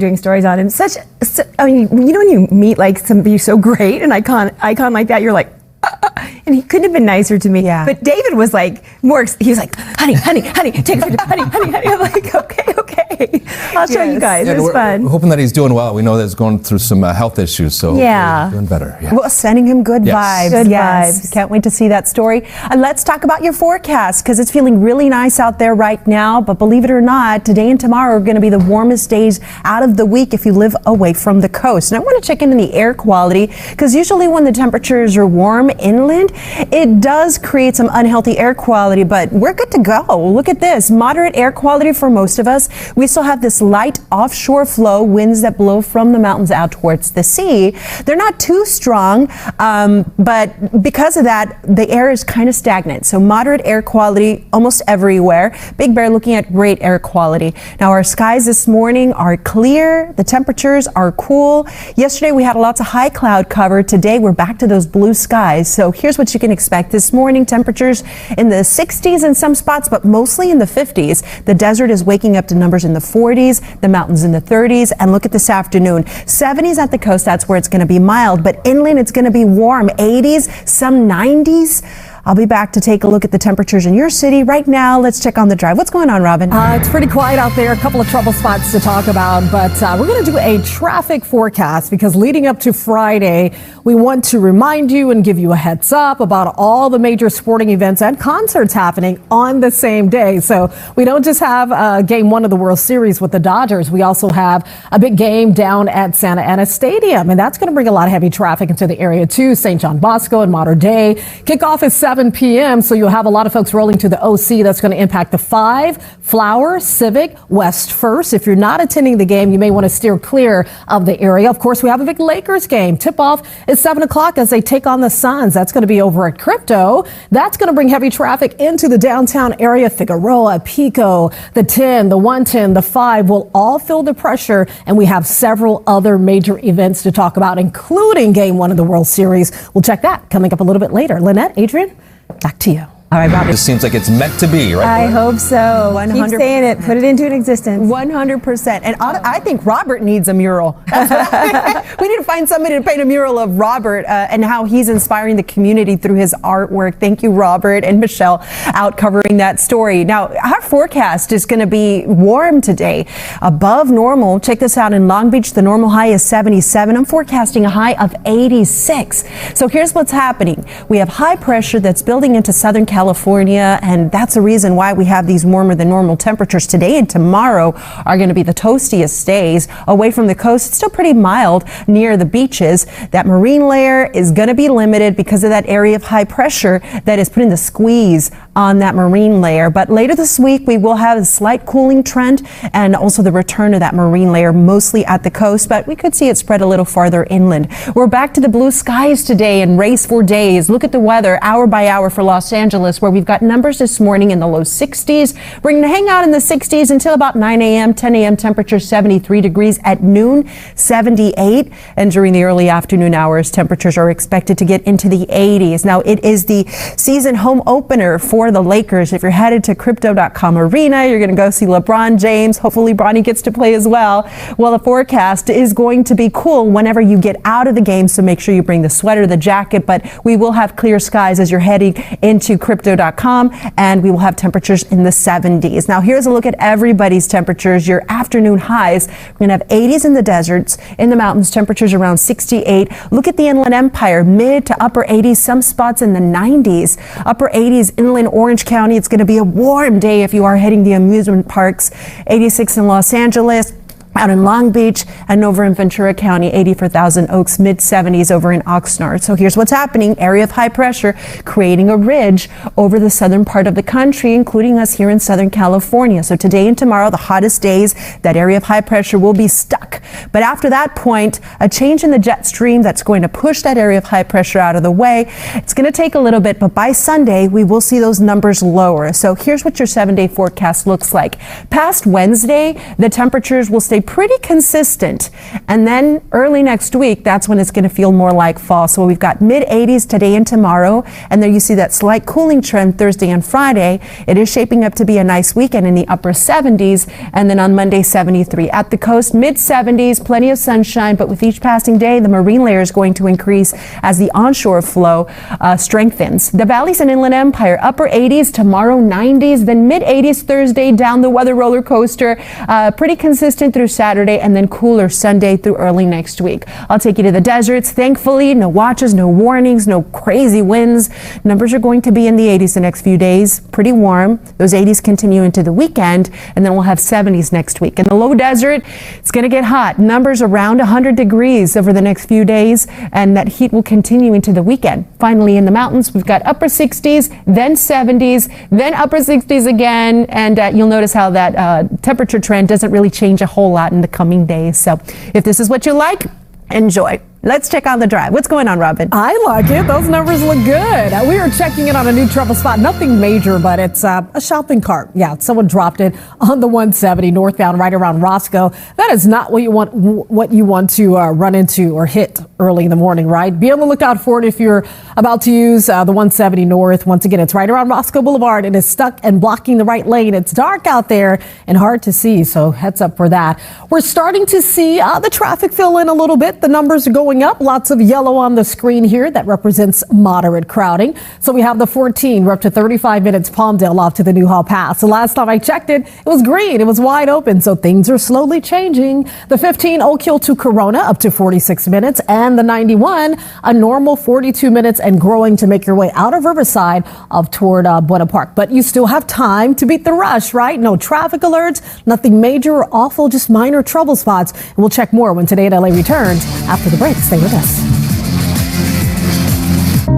doing stories on him. I mean, you know, when you meet like somebody so great, an icon like that, you're like, and he couldn't have been nicer to me. Yeah. But David was like he was like, honey, take a picture, honey. I'm like, okay, I'll show you guys. It was fun. We're hoping that he's doing well. We know that he's going through some health issues, so he's doing better. Yeah. Well, sending him good vibes. Good vibes. Can't wait to see that story. And let's talk about your forecast, because it's feeling really nice out there right now. But believe it or not, today and tomorrow are going to be the warmest days out of the week if you live away from the coast. And I want to check into the air quality, because usually when the temperatures are warm inland, it does create some unhealthy air quality, but we're good to go. Look at this. Moderate air quality for most of us. We still have this light offshore flow, winds that blow from the mountains out towards the sea. They're not too strong, but because of that, the air is kind of stagnant. So moderate air quality almost everywhere. Big Bear looking at great air quality. Now our skies this morning are clear. The temperatures are cool. Yesterday we had lots of high cloud cover. Today we're back to those blue skies. So here's what you can expect this morning. Temperatures in the 60s in some spots, but mostly in the 50s. The desert is waking up to numbers in the 40s, the mountains in the 30s, and look at this afternoon. 70s at the coast, that's where it's going to be mild, but inland it's going to be warm. 80s, some 90s. I'll be back to take a look at the temperatures in your city. Right now, let's check on the drive. What's going on, Robin? It's pretty quiet out there. A couple of trouble spots to talk about, but we're going to do a traffic forecast because leading up to Friday, we want to remind you and give you a heads up about all the major sporting events and concerts happening on the same day. So we don't just have game one of the World Series with the Dodgers. We also have a big game down at Santa Ana Stadium, and that's going to bring a lot of heavy traffic into the area too. St. John Bosco and Mater Dei. Kickoff is 7 p.m. So you'll have a lot of folks rolling to the OC. That's going to impact the 5, Flower, Civic, West First. If you're not attending the game, you may want to steer clear of the area. Of course, we have a big Lakers game. Tip-off is 7 o'clock as they take on the Suns. That's going to be over at Crypto. That's going to bring heavy traffic into the downtown area. Figueroa, Pico, the 10, the 110, the 5 will all feel the pressure. And we have several other major events to talk about, including game one of the World Series. We'll check that coming up a little bit later. Lynette, Adrian, back to you. All right, Robin. It just seems like it's meant to be, right? I hope so. 100%. Keep saying it. Put it into an existence. 100%. And I think Robert needs a mural. We need to find somebody to paint a mural of Robert and how he's inspiring the community through his artwork. Thank you, Robert and Michelle, out covering that story. Now, our forecast is going to be warm today, above normal. Check this out. In Long Beach, the normal high is 77. I'm forecasting a high of 86. So here's what's happening. We have high pressure that's building into Southern California, and that's the reason why we have these warmer than normal temperatures today and tomorrow are going to be the toastiest days. Away from the coast, it's still pretty mild near the beaches. That marine layer is going to be limited because of that area of high pressure that is putting the squeeze on that marine layer. But later this week, we will have a slight cooling trend and also the return of that marine layer, mostly at the coast, but we could see it spread a little farther inland. We're back to the blue skies today and race for days. Look at the weather hour by hour for Los Angeles, where we've got numbers this morning in the low 60s. We're going to hang out in the 60s until about 9 a.m., 10 a.m. temperature 73 degrees. At noon, 78. And during the early afternoon hours, temperatures are expected to get into the 80s. Now, it is the season home opener for the Lakers. If you're headed to Crypto.com Arena, you're going to go see LeBron James. Hopefully, Bronny gets to play as well. Well, the forecast is going to be cool whenever you get out of the game, so make sure you bring the sweater, the jacket, but we will have clear skies as you're heading into Crypto.com, and we will have temperatures in the 70s. Now, here's a look at everybody's temperatures, your afternoon highs. We're going to have 80s in the deserts, in the mountains, temperatures around 68. Look at the Inland Empire, mid to upper 80s, some spots in the 90s. Upper 80s, inland Orange County. It's going to be a warm day if you are heading to the amusement parks. 86 in Los Angeles. Out in Long Beach and over in Ventura County, 80 for Thousand Oaks, mid-70s over in Oxnard. So here's what's happening. Area of high pressure creating a ridge over the southern part of the country, including us here in Southern California. So today and tomorrow, the hottest days, that area of high pressure will be stuck But after that point, a change in the jet stream that's going to push that area of high pressure out of the way. It's going to take a little bit, but by Sunday, we will see those numbers lower. So here's what your 7-day forecast looks like. Past Wednesday, the temperatures will stay pretty consistent. And then early next week, that's when it's going to feel more like fall. So we've got mid-80s today and tomorrow. And there you see that slight cooling trend Thursday and Friday. It is shaping up to be a nice weekend in the upper 70s. And then on Monday, 73. At the coast, mid-70s, plenty of sunshine. But with each passing day, the marine layer is going to increase as the onshore flow strengthens. The valleys and Inland Empire, upper 80s, tomorrow 90s, then mid-80s Thursday, down the weather roller coaster. Pretty consistent through Saturday, and then cooler Sunday through early next week. I'll take you to the deserts. Thankfully, no watches, no warnings, no crazy winds. Numbers are going to be in the 80s the next few days. Pretty warm. Those 80s continue into the weekend, and then we'll have 70s next week. In the low desert, it's going to get hot. Numbers around 100 degrees over the next few days, and that heat will continue into the weekend. Finally, in the mountains, we've got upper 60s, then 70s, then upper 60s again, and you'll notice how that temperature trend doesn't really change a whole lot in the coming days. So if this is what you like, enjoy. Let's check on the drive. What's going on, Robin? I like it. Those numbers look good. We are checking in on a new trouble spot. Nothing major, but it's a shopping cart. Yeah, someone dropped it on the 170 northbound right around Roscoe. That is not what you want to run into or hit early in the morning, right? Be on the lookout for it if you're about to use the 170 north. Once again, it's right around Roscoe Boulevard. It is stuck and blocking the right lane. It's dark out there and hard to see, so heads up for that. We're starting to see the traffic fill in a little bit. The numbers are going up. Lots of yellow on the screen here. That represents moderate crowding. So we have the 14. We're up to 35 minutes Palmdale off to the Newhall Pass. The last time I checked it, it was green. It was wide open. So things are slowly changing. The 15 Oak Hill to Corona up to 46 minutes, and the 91 a normal 42 minutes and growing to make your way out of Riverside up toward Buena Park. But you still have time to beat the rush, right? No traffic alerts, nothing major or awful, just minor trouble spots. And we'll check more when Today in LA returns after the break. Stay with us.